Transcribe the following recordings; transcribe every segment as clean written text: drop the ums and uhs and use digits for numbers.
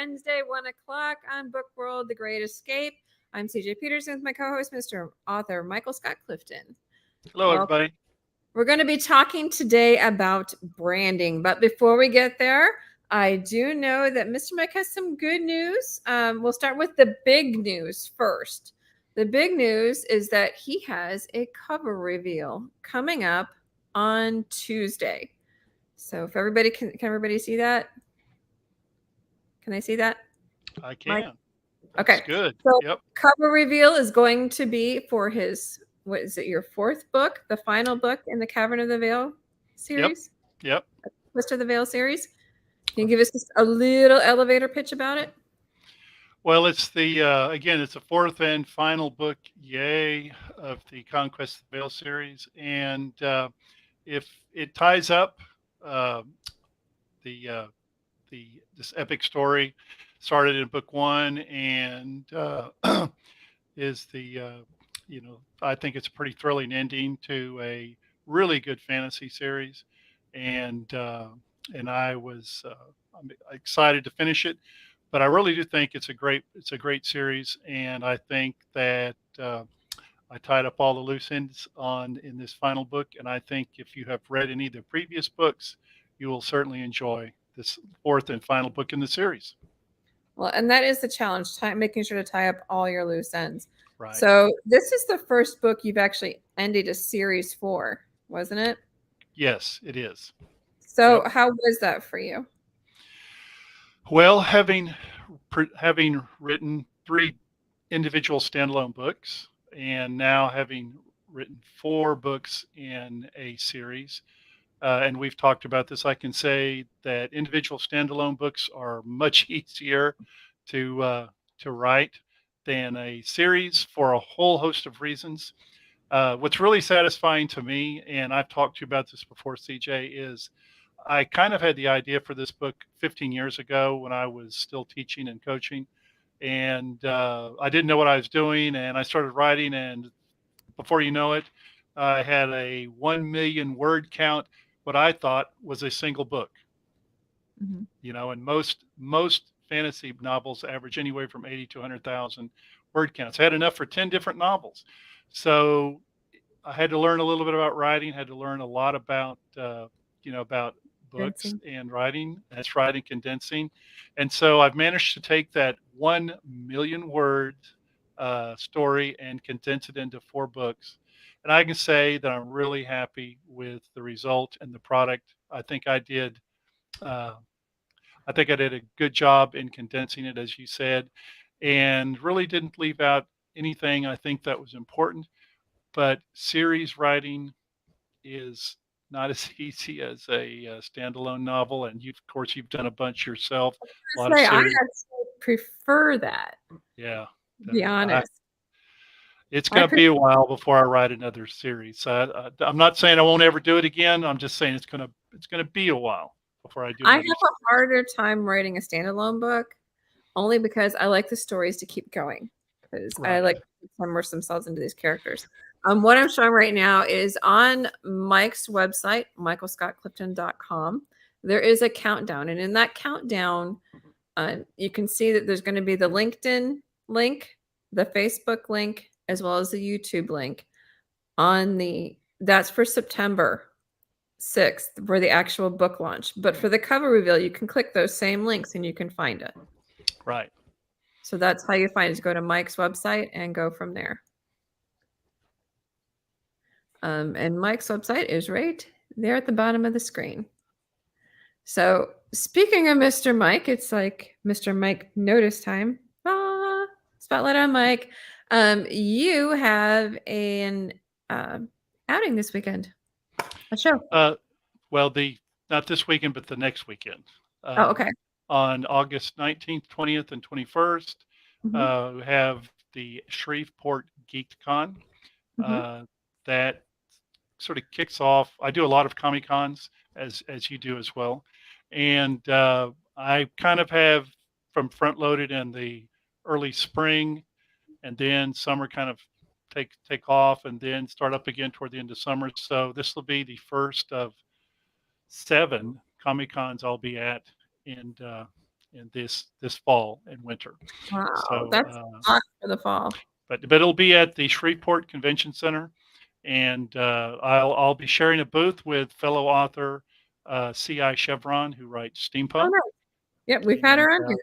Wednesday, 1 o'clock on Book World, The Great Escape. I'm CJ Peterson with my co-host, Mr. Author Michael Scott Clifton. Hello, everybody. We're going to be talking today about branding, but before we get there, I do know that Mr. Mike has some good news. We'll start with the big news first. The big news is that he has a cover reveal coming up on Tuesday. So if everybody can everybody see that? Can they see that? I can. Mike? Okay. That's good. So Yep. cover reveal is going to be for his, what is it, your fourth book, the final book in the Cavern of the Veil series? Yep. Twist of the Veil series. Can you give us just a little elevator pitch about it? Well, it's the again, it's the fourth and final book, yay, of the Conquest of the Veil series, and if it ties up uh, this epic story started in book one and is I think it's a pretty thrilling ending to a really good fantasy series, and I'm excited to finish it. But I really do think it's a great series, and I think that I tied up all the loose ends in this final book, and I think if you have read any of the previous books, you will certainly enjoy this fourth and final book in the series. Well, and that is the challenge, making sure to tie up all your loose ends. Right. So this is the first book you've actually ended a series for, wasn't it? Yes, it is. So Yep. how was that for you? Well, having written three individual standalone books, and now having written four books in a series, and we've talked about this, I can say that individual standalone books are much easier to write than a series for a whole host of reasons. What's really satisfying to me, and I've talked to you about this before, CJ, is I kind of had the idea for this book 15 years ago when I was still teaching and coaching, and I didn't know what I was doing, and I started writing, and before you know it, I had a 1 million word count, what I thought was a single book. Mm-hmm. And most fantasy novels average anywhere from 80 to 100,000 word counts. I had enough for 10 different novels. So I had to learn a little bit about writing, had to learn a lot about books Condensing. and writing. That's writing, condensing. And so I've managed to take that 1 million word story and condense it into four books. And I can say that I'm really happy with the result and the product. Uh, I think I did a good job in condensing it, as you said, and really didn't leave out anything I think that was important. But series writing is not as easy as a standalone novel, and of course, you've done a bunch yourself. A lot of I series, actually prefer that, yeah. to be honest. It's I going to be a while before I write another series. So I'm not saying I won't ever do it again. I'm just saying it's gonna be a while before I do I another. have a harder time writing a standalone book, only because I like the stories to keep going. Because I Right. like to immerse themselves into these characters. What I'm showing right now is on Mike's website, michaelscottclifton.com. There is a countdown, and in that countdown, you can see that there's going to be the LinkedIn link, the Facebook link, as well as the YouTube link that's for September 6th for the actual book launch. But for the cover reveal, you can click those same links and you can find it. Right. So that's how you find it. Go to Mike's website and go from there. And Mike's website is right there at the bottom of the screen. So speaking of Mr. Mike, it's like Mr. Mike notice time. Ah, spotlight on Mike. You have an outing this weekend. A show. Well, not this weekend, but the next weekend. Oh, okay. On August 19th, 20th, and 21st, Mhm. we have the Shreveport GeekCon. Mhm. That sort of kicks off. I do a lot of Comic Cons, as you do as well, and I kind of have from front loaded in the early spring, and then summer kind of take off, and then start up again toward the end of summer. So this will be the first of 7 Comic Cons I'll be at in in this fall and winter. Wow, So, that's a lot for the fall. but it'll be at the Shreveport Convention Center, and I'll be sharing a booth with fellow author C.I. Chevron, who writes Oh, Steampunk, nice. Yep, we've had and her on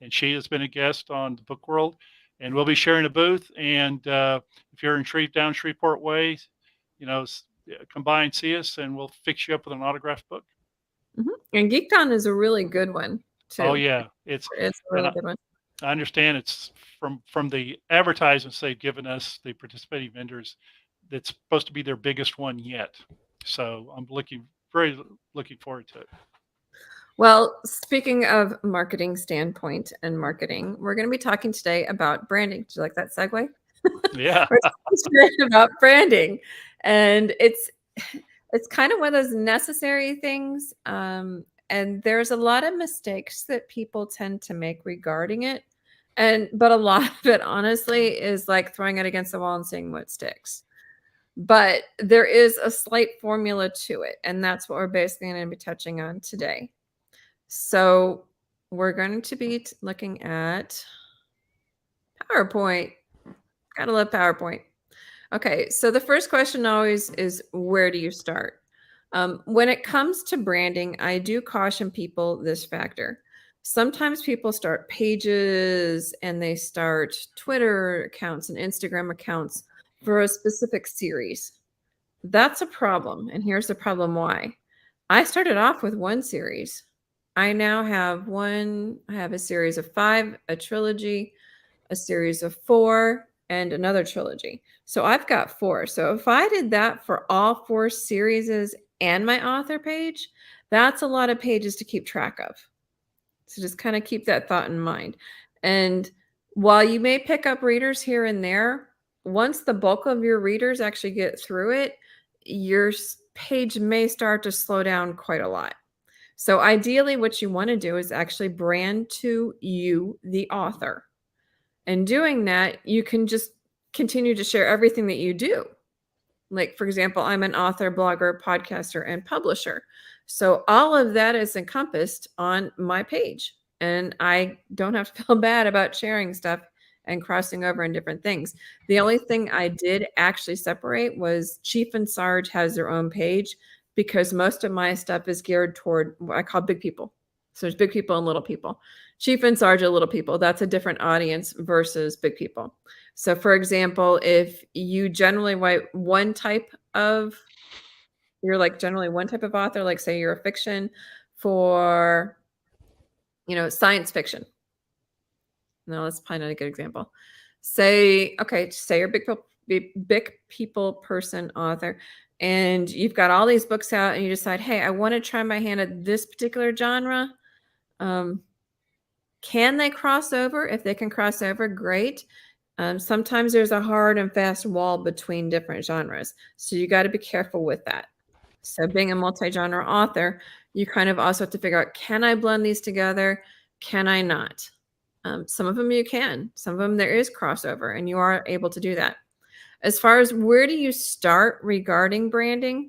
here. she has been a guest on the Book World, and we'll be sharing a booth. And if you're in Shreveport Way, come by and see us, and we'll fix you up with an autographed book. And GeekCon is a really good one too. Oh yeah, it's a really good one. I understand it's from the advertisements they've given us, the participating vendors, that's supposed to be their biggest one yet. So I'm very looking forward to it. Well, speaking of marketing standpoint and marketing, we're going to be talking today about branding. Did you like that segue? Yeah. We're talking about branding, and it's kind of one of those necessary things. And there's a lot of mistakes that people tend to make regarding it. But a lot of it, honestly, is like throwing it against the wall and seeing what sticks. But there is a slight formula to it, and that's what we're basically going to be touching on today. So we're going to be looking at PowerPoint. Gotta love PowerPoint. Okay, so the first question always is, where do you start? When it comes to branding, I do caution people this factor. Sometimes people start pages and they start Twitter accounts and Instagram accounts for a specific series. That's a problem. And here's the problem why. I started off with one series. I now have I have a series of 5, a trilogy, a series of 4, and another trilogy. So I've got 4. So if I did that for all 4 series and my author page, that's a lot of pages to keep track of. So just kind of keep that thought in mind. And while you may pick up readers here and there, once the bulk of your readers actually get through it, your page may start to slow down quite a lot. So ideally, what you want to do is actually brand to you, the author. And doing that, you can just continue to share everything that you do. Like, for example, I'm an author, blogger, podcaster, and publisher. So all of that is encompassed on my page. And I don't have to feel bad about sharing stuff and crossing over in different things. The only thing I did actually separate was Chief and Sarge has their own page, because most of my stuff is geared toward what I call big people. So there's big people and little people. Chief and Sarge are little people. That's a different audience versus big people. So for example, if you generally write you're like generally one type of author, like say you're a fiction for, science fiction. No, that's probably not a good example. Say you're big people person author, and you've got all these books out and you decide, hey, I want to try my hand at this particular genre. Can they cross over? If they can cross over, great. Sometimes there's a hard and fast wall between different genres. So you got to be careful with that. So being a multi-genre author, you kind of also have to figure out, can I blend these together? Can I not? Some of them you can. Some of them there is crossover, and you are able to do that. As far as where do you start regarding branding?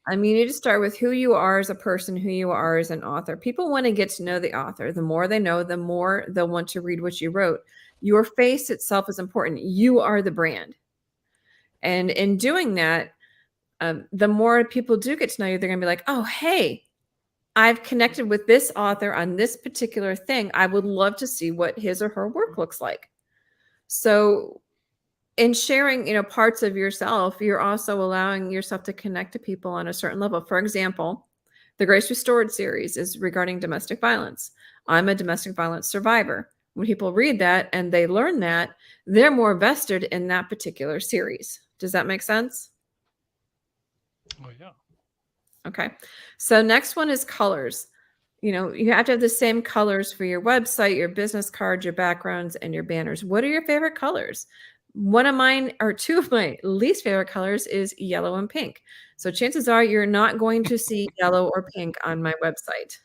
You need to start with who you are as a person, who you are as an author. People want to get to know the author. The more they know, the more they'll want to read what you wrote. Your face itself is important. You are the brand. And in doing that, the more people do get to know you, they're going to be like, oh, hey, I've connected with this author on this particular thing. I would love to see what his or her work looks like. So in sharing, parts of yourself, you're also allowing yourself to connect to people on a certain level. For example, the Grace Restored series is regarding domestic violence. I'm a domestic violence survivor. When people read that and they learn that, they're more vested in that particular series. Does that make sense? Oh, yeah. Okay. So next one is colors. You have to have the same colors for your website, your business cards, your backgrounds, and your banners. What are your favorite colors? One of mine, or 2 of my least favorite colors, is yellow and pink. So chances are you're not going to see yellow or pink on my website.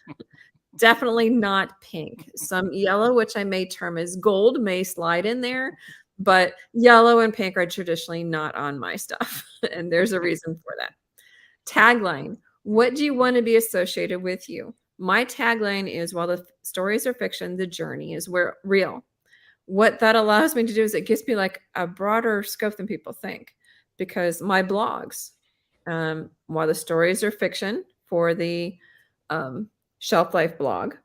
Definitely not pink. Some yellow, which I may term as gold, may slide in there, but yellow and pink are traditionally not on my stuff. And there's a reason for that. Tagline. What do you want to be associated with you? My tagline is, while the stories are fiction, the journey is real. What that allows me to do is it gives me like a broader scope than people think, because my blogs, while the stories are fiction for the Shelf Life blog,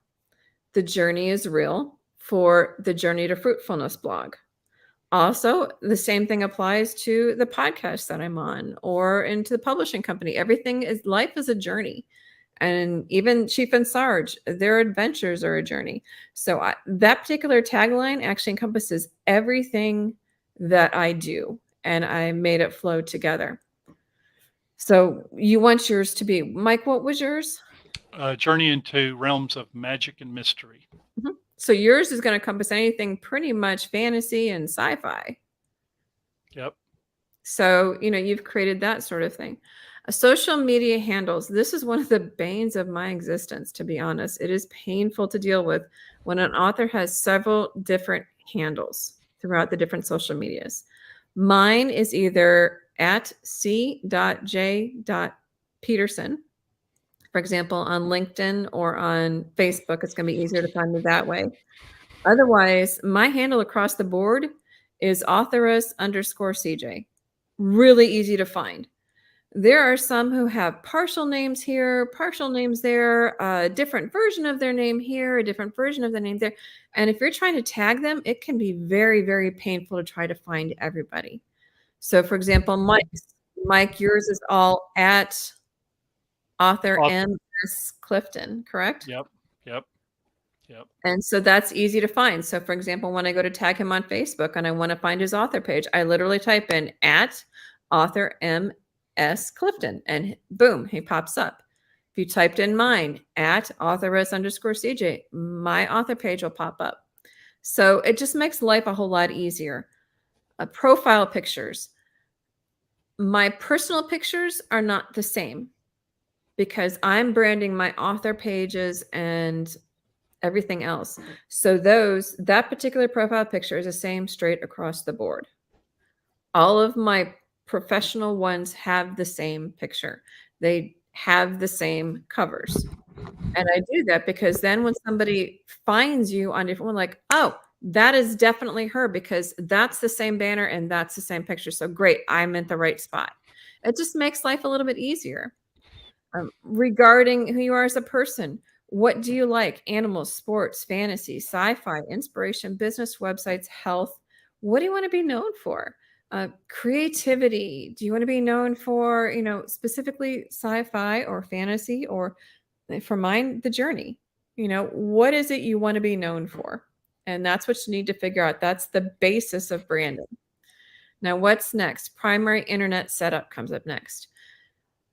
the journey is real for the Journey to Fruitfulness blog. Also, the same thing applies to the podcast that I'm on or into the publishing company. Everything is, life is a journey. And even Chief and Sarge, their adventures are a journey. So that particular tagline actually encompasses everything that I do, and I made it flow together. So you want yours to be, Mike, what was yours? Journey into realms of magic and mystery. Mhm. So yours is going to encompass anything pretty much fantasy and sci-fi. Yep. So, you've created that sort of thing. Social media handles. This is one of the banes of my existence, to be honest. It is painful to deal with when an author has several different handles throughout the different social medias. Mine is either at c.j.peterson. For example, on LinkedIn or on Facebook, it's going to be easier to find me that way. Otherwise, my handle across the board is authoress_CJ. Really easy to find. There are some who have partial names here, partial names there, a different version of their name here, a different version of the name there. And if you're trying to tag them, it can be very, very painful to try to find everybody. So, for example, Mike, yours is all at author M.S. Clifton, correct? Yep. And so that's easy to find. So, for example, when I go to tag him on Facebook and I want to find his author page, I literally type in at author M.S. Clifton and boom, he pops up. If you typed in mine at authoress_CJ, my author page will pop up. So it just makes life a whole lot easier. Profile pictures. My personal pictures are not the same because I'm branding my author pages and everything else. So that particular profile picture is the same straight across the board. All of my professional ones have the same picture. They have the same covers. And I do that because then when somebody finds you on different one, like, oh, that is definitely her because that's the same banner and that's the same picture. So great, I'm at the right spot. It just makes life a little bit easier. Regarding who you are as a person, what do you like? Animals, sports, fantasy, sci-fi, inspiration, business, websites, health. What do you want to be known for? Creativity. Do you want to be known for, specifically sci-fi or fantasy, or for mine, the journey? What is it you want to be known for? And that's what you need to figure out. That's the basis of branding. Now, what's next? Primary internet setup comes up next.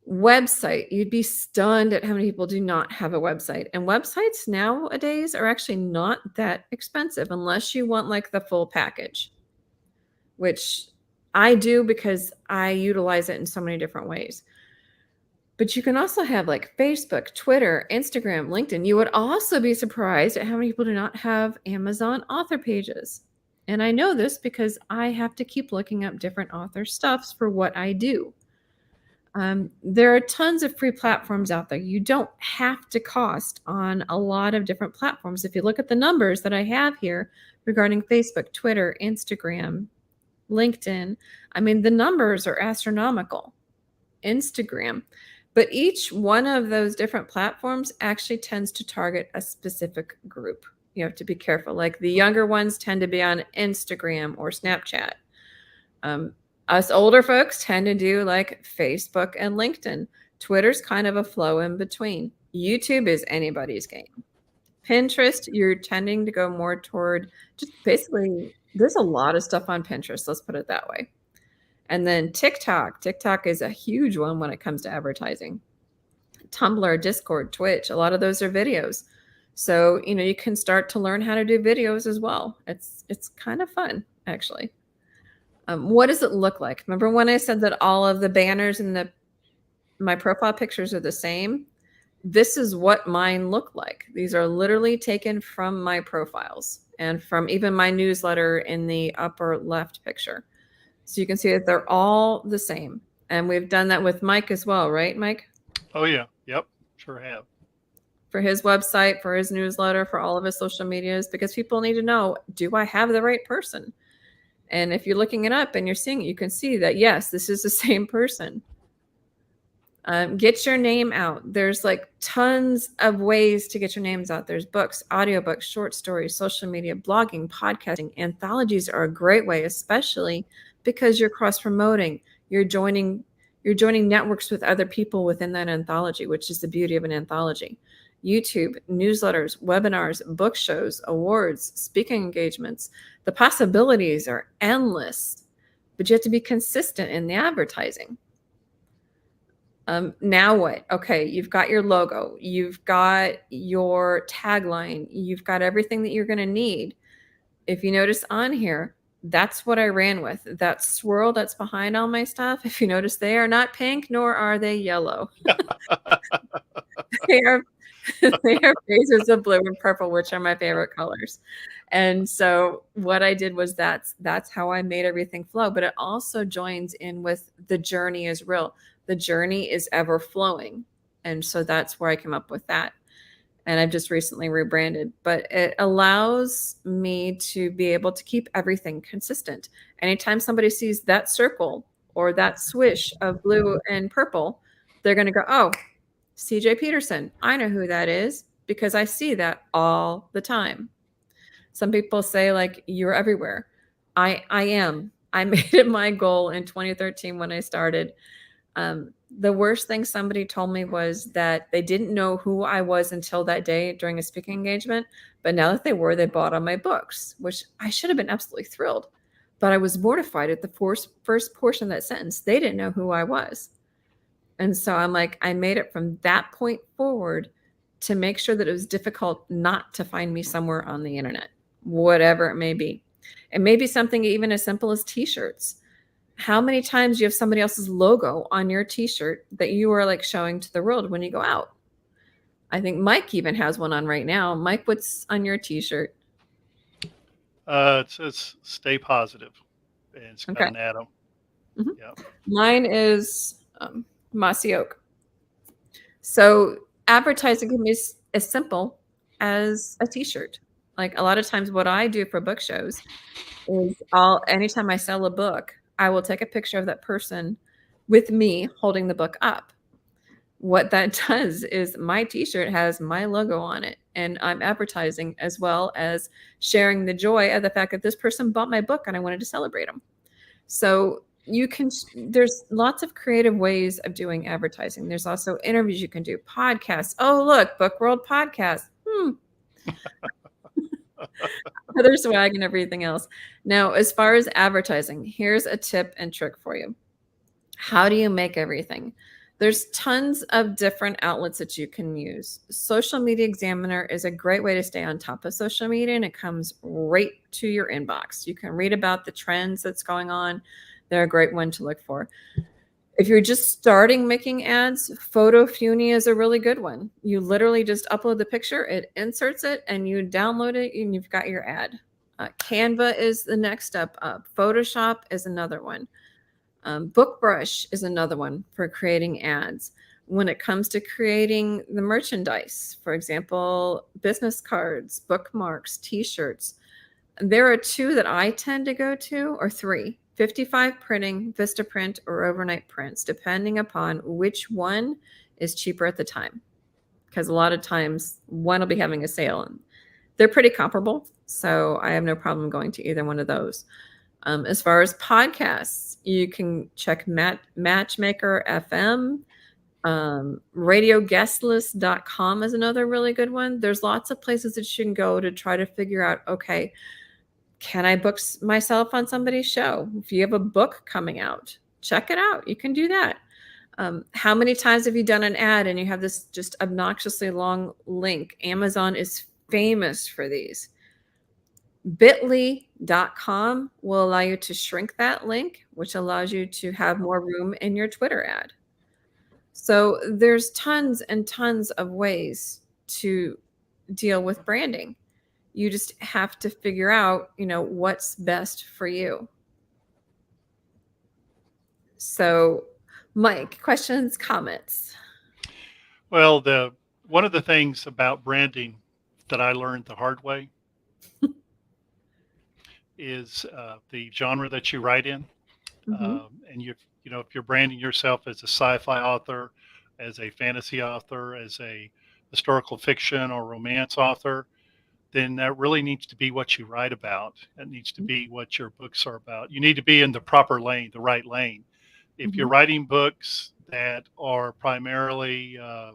Website. You'd be stunned at how many people do not have a website. And websites nowadays are actually not that expensive unless you want like the full package, which I do because I utilize it in so many different ways. But you can also have like Facebook, Twitter, Instagram, LinkedIn. You would also be surprised at how many people do not have Amazon author pages. And I know this because I have to keep looking up different author stuffs for what I do. There are tons of free platforms out there. You don't have to cost on a lot of different platforms. If you look at the numbers that I have here regarding Facebook, Twitter, Instagram, LinkedIn, I mean, the numbers are astronomical. Instagram. But each one of those different platforms actually tends to target a specific group. You have to be careful. Like the younger ones tend to be on Instagram or Snapchat. Us older folks tend to do like Facebook and LinkedIn. Twitter's kind of a flow in between. YouTube is anybody's game. Pinterest, you're tending to go more toward just basically, there's a lot of stuff on Pinterest. Let's put it that way. And then TikTok. TikTok is a huge one when it comes to advertising. Tumblr, Discord, Twitch, a lot of those are videos. So, you can start to learn how to do videos as well. It's kind of fun, actually. What does it look like? Remember when I said that all of the banners and my profile pictures are the same? This is what mine look like. These are literally taken from my profiles and from even my newsletter in the upper left picture. So you can see that they're all the same. And we've done that with Mike as well, right, Mike? Oh, yeah. Yep. Sure have. for his website, for his newsletter, for all of his social medias, because people need to know, do I have the right person? And if you're looking it up and you're seeing it, you can see that, yes, this is the same person. Get your name out. There's like tons of ways to get your names out. There's books, audiobooks, short stories, social media, blogging, podcasting. Anthologies are a great way, especially because you're cross promoting. You're joining networks with other people within that anthology, which is the beauty of an anthology. YouTube, newsletters, webinars, book shows, awards, speaking engagements. The possibilities are endless, but you have to be consistent in the advertising. Now what? Okay, you've got your logo, you've got your tagline, you've got everything that you're going to need. If you notice on here, that's what I ran with. That swirl that's behind all my stuff, if you notice, they are not pink, nor are they yellow. they are phases of blue and purple, which are my favorite colors. And so what I did was that's how I made everything flow. But it also joins in with the journey is real. The journey is ever flowing. And so that's where I came up with that. And I've just recently rebranded, but it allows me to be able to keep everything consistent. Anytime somebody sees that circle or that swish of blue and purple, they're going to go, oh, CJ Peterson. I know who that is because I see that all the time. Some people say, like, you're everywhere. I am. I made it my goal in 2013 when I started. The worst thing somebody told me was that they didn't know who I was until that day during a speaking engagement. But now that they were, they bought on my books, which I should have been absolutely thrilled. But I was mortified at the first portion of that sentence. They didn't know who I was. And so I'm like, I made it from that point forward to make sure that it was difficult not to find me somewhere on the internet, whatever it may be. It may be something even as simple as t-shirts. How many times do you have somebody else's logo on your t-shirt that you are like showing to the world when you go out? I think Mike even has one on right now. Mike, what's on your t-shirt? It says "Stay Positive," and it's got an atom. Mm-hmm. Yep. Mine is Mossy Oak. So advertising can be as simple as a t-shirt. Like a lot of times what I do for book shows is anytime I sell a book, I will take a picture of that person with me holding the book up. What that does is my t-shirt has my logo on it, and I'm advertising as well as sharing the joy of the fact that this person bought my book and I wanted to celebrate them. So there's lots of creative ways of doing advertising. There's also interviews you can do, podcasts. Oh, look, Book World Podcast. Other swag and everything else. Now, as far as advertising, here's a tip and trick for you. How do you make everything? There's tons of different outlets that you can use. Social Media Examiner is a great way to stay on top of social media, and it comes right to your inbox. You can read about the trends that's going on. They're a great one to look for. If you're just starting making ads, Photofuni is a really good one. You literally just upload the picture, it inserts it, and you download it, and you've got your ad. Canva is the next step up. Photoshop is another one. BookBrush is another one for creating ads. When it comes to creating the merchandise, for example, business cards, bookmarks, t-shirts, there are two that I tend to go to, or three: 55 printing, Vistaprint, or Overnight Prints, depending upon which one is cheaper at the time. Because a lot of times one will be having a sale, and they're pretty comparable. So I have no problem going to either one of those. As far as podcasts, you can check Matchmaker FM. RadioGuestlist.com is another really good one. There's lots of places that you can go to try to figure out, okay, can I book myself on somebody's show? If you have a book coming out, check it out. You can do that. How many times have you done an ad and you have this just obnoxiously long link? Amazon is famous for these. Bitly.com will allow you to shrink that link, which allows you to have more room in your Twitter ad. So there's tons and tons of ways to deal with branding. You just have to figure out, what's best for you. So, Mike, questions, comments? Well, the one of the things about branding that I learned the hard way is the genre that you write in. Hmm. And you know, if you're branding yourself as a sci-fi author, as a fantasy author, as a historical fiction or romance author, then that really needs to be what you write about. It needs to be what your books are about. You need to be in the proper lane, the right lane. If you're Hmm. writing books that are primarily uh,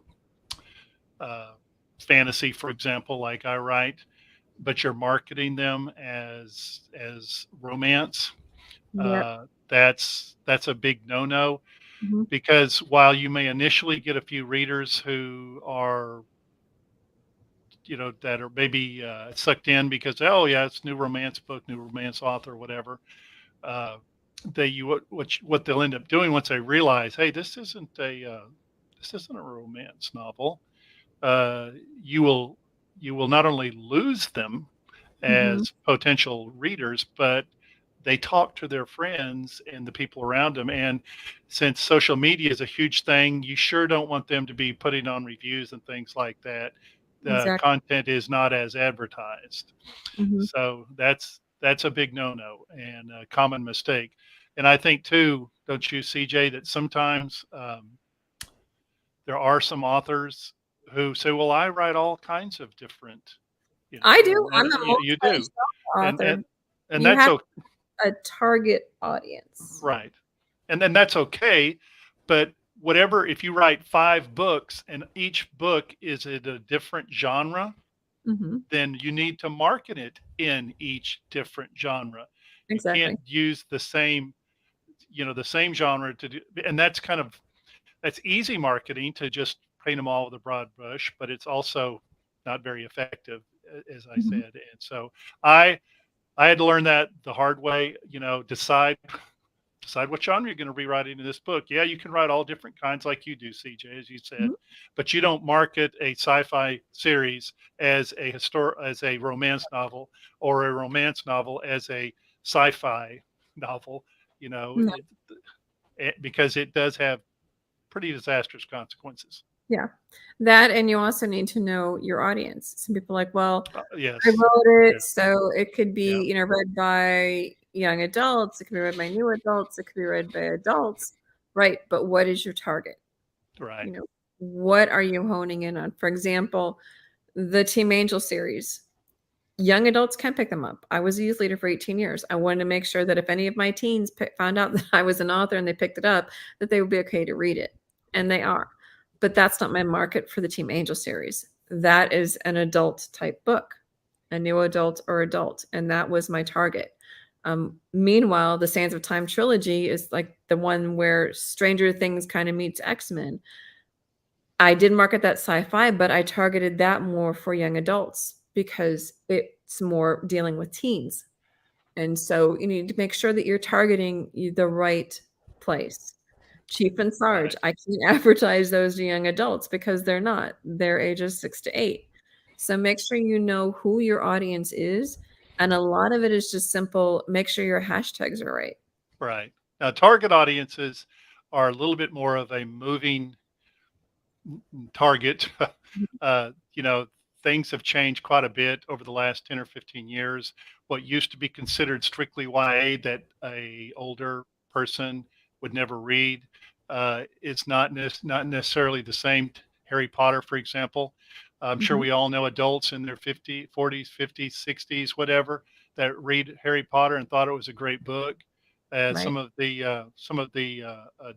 fantasy, for example, like I write, but you're marketing them as romance, Yep. that's a big no-no, Hmm. because while you may initially get a few readers who are, you know, that are maybe sucked in because, oh yeah, it's new romance book, new romance author, whatever. Uh, what they'll end up doing once they realize, hey, this isn't a romance novel. Uh, you will you will not only lose them Hmm. as potential readers, but they talk to their friends and the people around them. And since social media is a huge thing, you sure don't want them to be putting on reviews and things like that. The Exactly. content is not as advertised. Hmm. So that's a big no-no and a common mistake. And I think too, don't you, CJ, that sometimes there are some authors who say, "Well, I write all kinds of different, you I know," do. and I'm a you do, multi-genre and author. and You that's have okay. a target audience. Right. And then that's okay. But whatever, if you write 5 books and each book is in a different genre, Hmm. then you need to market it in each different genre. You can't Exactly. use the same, you know, the same genre to do, and that's easy marketing to just paint them all with a broad brush, but it's also not very effective, as I Hmm. said. And so I I had to learn that the hard way, you know, decide what genre you're going to be writing in this book. Yeah, you can write all different kinds like you do, CJ, as you said, Hmm. but you don't market a sci-fi series as a romance novel, or a romance novel as a sci-fi novel, you know, No. because it does have pretty disastrous consequences. Yeah. That, and you also need to know your audience. Some people are like, well, I Yes. wrote Yeah. it, so it could Yeah. be, read by young adults, it could be read by new adults, it could be read by adults. Right, but what is your target? Right. You know, what are you honing in on? For example, the Team Angel series. Young adults can pick them up. I was a youth leader for 18 years. I wanted to make sure that if any of my teens found out that I was an author and they picked it up, that they would be okay to read it. And they are. But that's not my market for the Team Angel series. That is an adult type book, a new adult or adult. And that was my target. Meanwhile, the Sands of Time trilogy is like the one where Stranger Things kind of meets X-Men. I did market that sci-fi, but I targeted that more for young adults because it's more dealing with teens. And so you need to make sure that you're targeting the right place. Chief and Sarge, Right. I can't advertise those to young adults because they're not. They're ages 6 to 8. So make sure you know who your audience is. And a lot of it is just simple, make sure your hashtags are right. Right. Now, target audiences are a little bit more of a moving target. You know, things have changed quite a bit over the last 10 or 15 years. What used to be considered strictly YA that a older person would never read is not necessarily the same. Harry Potter, for example. I'm sure Mhm. we all know adults in their 50s, 40s, 50s, 60s, whatever, that read Harry Potter and thought it was a great book. Right. Some of the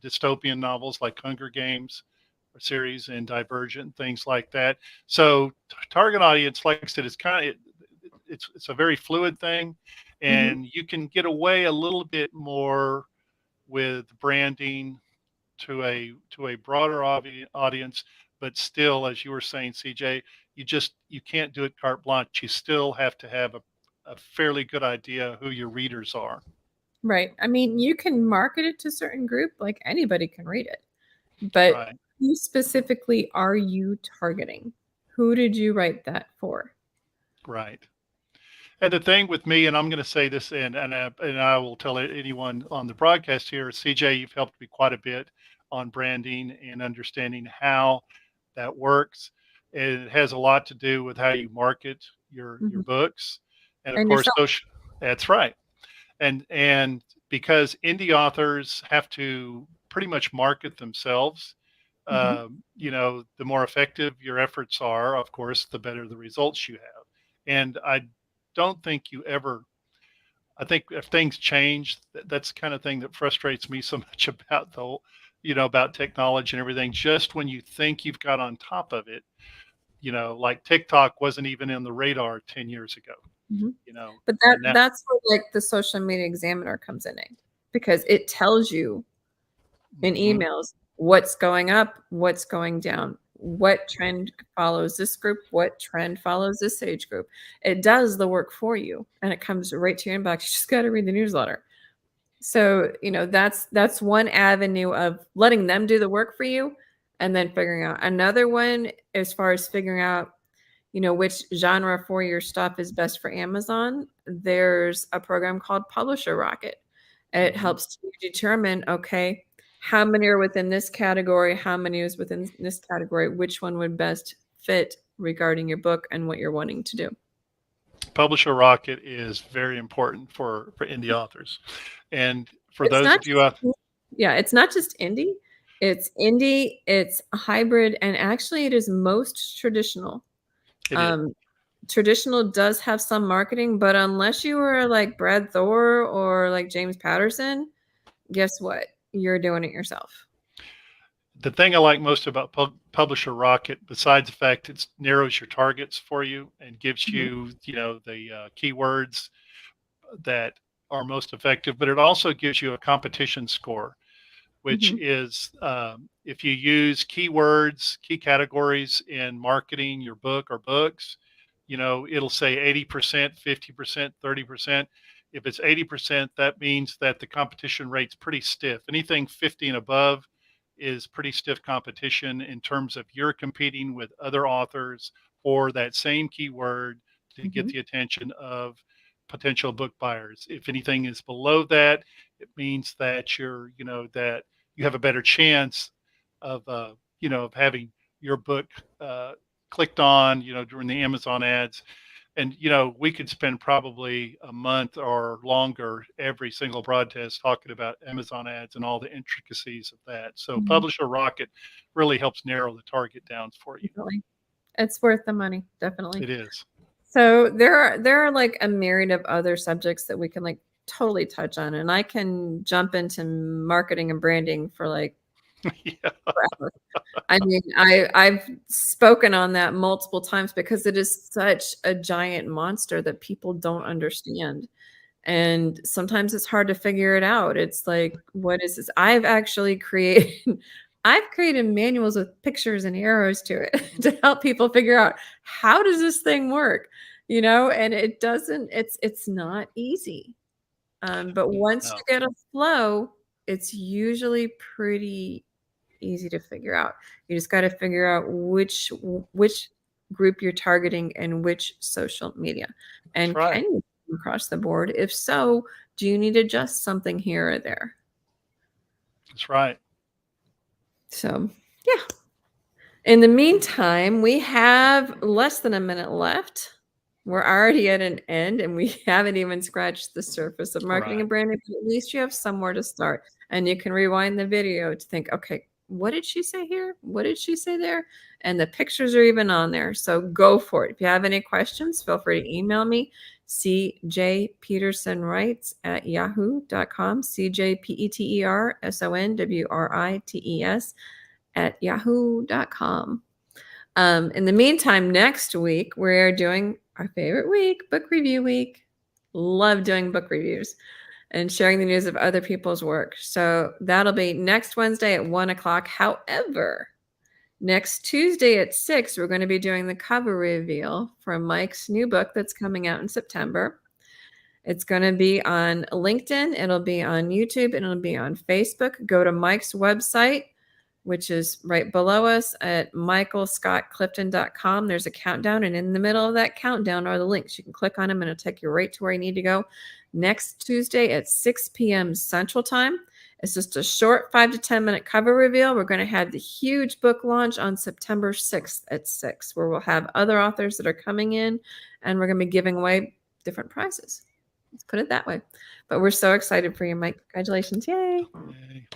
dystopian novels like Hunger Games series and Divergent, things like that. So target audience, like I said, is it's a very fluid thing, Mhm. and you can get away a little bit more with branding to a broader audience, but still, as you were saying, CJ, you can't do it carte blanche. You still have to have a fairly good idea who your readers are. Right. I mean, you can market it to a certain group, like anybody can read it. But Right. who specifically are you targeting? Who did you write that for? Right. And the thing with me, and I'm going to say this, and I will tell anyone on the broadcast here, CJ, you've helped me quite a bit on branding and understanding how that works. and it has a lot to do with how you market your Mhm. books, and of And course, yourself. social. That's right, and because indie authors have to pretty much market themselves, Mhm. the more effective your efforts are, of course, the better the results you have. And I don't think you ever. I think if things change, that's the kind of thing that frustrates me so much about the whole, about technology and everything. Just when you think you've got on top of it, like TikTok wasn't even in the radar 10 years ago, Mhm. you know, But and now, that's where, like, the social media examiner comes in, because it tells you in mhm, emails what's going up, what's going down, what trend follows this group, what trend follows this age group. It does the work for you, and it comes right to your inbox. You just gotta read the newsletter. So, that's one avenue of letting them do the work for you and then figuring out. Another one, as far as figuring out, which genre for your stuff is best for Amazon, there's a program called Publisher Rocket. It mhm. helps you determine, okay, how many are within this category, how many is within this category, which one would best fit regarding your book and what you're wanting to do. Publisher Rocket is very important for indie authors, and for It's those not of you just out, Yeah, it's not just indie, it's a hybrid, and actually it is most traditional. it is. Um, Traditional does have some marketing, but unless you are like Brad Thor or like James Patterson, guess what? You're doing it yourself. The thing I like most about Publisher Rocket, besides the fact it narrows your targets for you and gives Mhm, you, the keywords that are most effective, but it also gives you a competition score, which mhm, is if you use keywords, key categories in marketing your book or books, it'll say 80%, 50%, 30%. If it's 80%, that means that the competition rate's pretty stiff. Anything 50 and above is pretty stiff competition in terms of you're competing with other authors for that same keyword to get mhm, the attention of potential book buyers. If anything is below that, it means that that you have a better chance of of having your book uh, clicked on, during the Amazon ads. And we could spend probably a month or longer every single broadcast talking about Amazon ads and all the intricacies of that. So mhm. Publisher Rocket really helps narrow the target downs for you. Definitely. It's worth the money, definitely. It is. So there are like a myriad of other subjects that we can like totally touch on, and I can jump into marketing and branding for like Yeah. forever. I mean, I've spoken on that multiple times because it is such a giant monster that people don't understand. And sometimes it's hard to figure it out. It's like, what is this? I've created manuals with pictures and arrows to it to help people figure out how does this thing work? And it's not easy. But once you No, get a flow, it's usually pretty easy to figure out. You just got to figure out which group you're targeting and which social media. that's And right. can you come across the board? If so, do you need to adjust something here or there? That's right. So, yeah. In the meantime, we have less than a minute left. We're already at an end and we haven't even scratched the surface of marketing Right. and branding, but at least you have somewhere to start. And you can rewind the video to think, okay, what did she say here? What did she say there? And the pictures are even on there. So go for it. If you have any questions, feel free to email me, cjpetersonwrites at yahoo.com, cjpetersonwrites at yahoo.com. In the meantime, next week, we're doing our favorite week, book review week. Love doing book reviews and sharing the news of other people's work. So that'll be next Wednesday at 1 o'clock. However, next Tuesday at 6, we're going to be doing the cover reveal for Mike's new book that's coming out in September. It's going to be on LinkedIn, it'll be on YouTube, and it'll be on Facebook. Go to Mike's website, which is right below us at michaelscottclifton.com. There's a countdown, and in the middle of that countdown are the links. You can click on them, and it'll take you right to where you need to go. Next Tuesday at 6 p.m. Central Time. It's just a short 5 to 10 minute cover reveal. We're going to have the huge book launch on September 6th at 6, where we'll have other authors that are coming in, and we're going to be giving away different prizes. Let's put it that way. But we're so excited for you, Mike. Congratulations. Yay. Yay.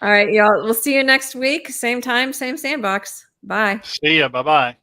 All right, y'all. We'll see you next week. Same time, same sandbox. Bye. See ya. Bye-bye.